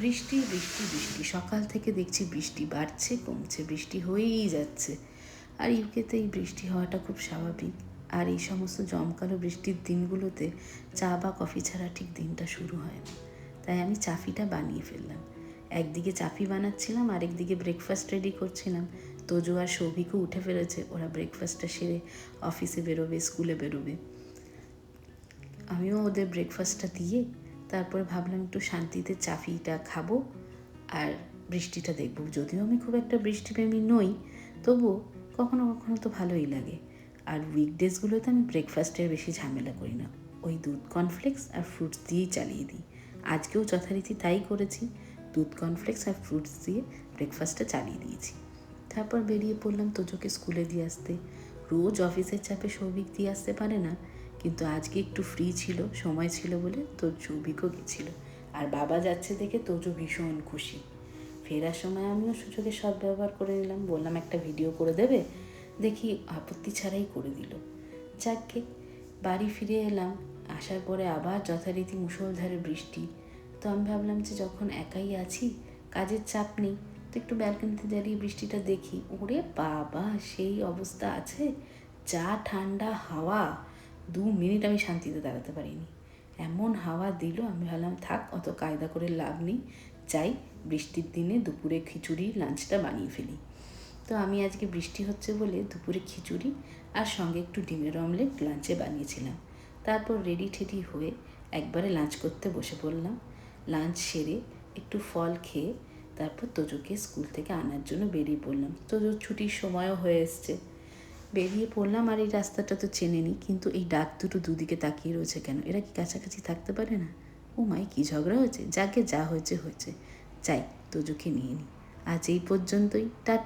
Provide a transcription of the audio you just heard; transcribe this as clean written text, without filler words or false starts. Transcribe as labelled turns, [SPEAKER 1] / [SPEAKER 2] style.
[SPEAKER 1] বৃষ্টি বৃষ্টি বৃষ্টি, সকাল থেকে দেখছি বৃষ্টি বাড়ছে কমছে, বৃষ্টি হয়েই যাচ্ছে। আর ইউকেতে এই বৃষ্টি হওয়াটা খুব স্বাভাবিক। আর এই সমস্ত জমকালো বৃষ্টির দিনগুলোতে চা বা কফি ছাড়া ঠিক দিনটা শুরু হয় না। তাই আমি চাফিটা বানিয়ে ফেললাম। একদিকে চাফি বানাচ্ছিলাম, আরেকদিকে ব্রেকফাস্ট রেডি করছিলাম। তোজো আর সৌভিকও উঠে ফেলেছে, ওরা ব্রেকফাস্টটা সেরে অফিসে বেরোবে, স্কুলে বেরোবে। আমিও ওদের ব্রেকফাস্টটা দিয়ে তারপরে ভাবলাম একটু শান্তিতে চাফিটা খাবো আর বৃষ্টিটা দেখব। যদিও আমি খুব একটা বৃষ্টিপ্রেমী নই, তবুও কখনো কখনো তো ভালোই লাগে। আর উইকডেজগুলোতে আমি ব্রেকফাস্টের বেশি ঝামেলা করি না, ওই দুধ কর্নফ্লেক্স আর ফ্রুটস দিয়েই চালিয়ে দিই। আজকেও যথারীতি তাই করেছি, দুধ কর্নফ্লেক্স আর ফ্রুটস দিয়ে ব্রেকফাস্টটা চালিয়ে দিয়েছি। তারপর বেরিয়ে পড়লাম তোজোকে স্কুলে দিয়ে আসতে। রোজ অফিসের চাপে সৌভিক দিয়ে আসতে পারে না, কিন্তু আজকে একটু ফ্রি ছিল, সময় ছিল বলে তোর সৌভিকও গেছিল। আর বাবা যাচ্ছে দেখে তোজো ভীষণ খুশি। ফেরার সময় আমিও সুযোগের সদ্ব্যবহার করে নিলাম, বললাম একটা ভিডিও করে দেবে, দেখি আপত্তি ছাড়াই করে দিল। যাকগে, বাড়ি ফিরে এলাম। আসার পরে আবার যথারীতি মুষলধারে বৃষ্টি। তো আমি ভাবলাম যে যখন একাই আছি, কাজের চাপ নেই, তো একটু ব্যালকনিতে দাঁড়িয়ে বৃষ্টিটা দেখি। ওরে বাবা, সেই অবস্থা আছে! যা ঠান্ডা হাওয়া, 2 মিনিট আমি শান্তিতে দাঁড়াতে পারিনি। এমন হাওয়া দিল, আমি ভাবলাম থাক, অত কায়দা করে লাভ নেই, যাই বৃষ্টির দিনে দুপুরে খিচুড়ি লাঞ্চটা বানিয়ে ফেলি। তো আমি আজকে বৃষ্টি হচ্ছে বলে দুপুরে খিচুড়ি আর সঙ্গে একটু ডিমের অমলেট লাঞ্চে বানিয়েছিলাম। তারপর রেডি ঠেডি হয়ে একবারে লাঞ্চ করতে বসে পড়লাম। লাঞ্চ সেরে একটু ফল খেয়ে তারপর তোজোকে স্কুল থেকে আনার জন্য বেরিয়ে পড়লাম। তোজোর ছুটির সময়ও হয়ে এসছে। বেরিয়ে পড়লাম, আর এই রাস্তাটা তো চেনে নি, কিন্তু এই ডাক দুটো দুদিকে তাকিয়ে রয়েছে কেন? এরা কি কাছাকাছি থাকতে পারে না? ও মাই, কি ঝগড়া হয়েছে? যাকে যা হয়েছে হয়েছে, যাই তোজোকে নিয়ে নিই। আজ এই পর্যন্তই, টাটা।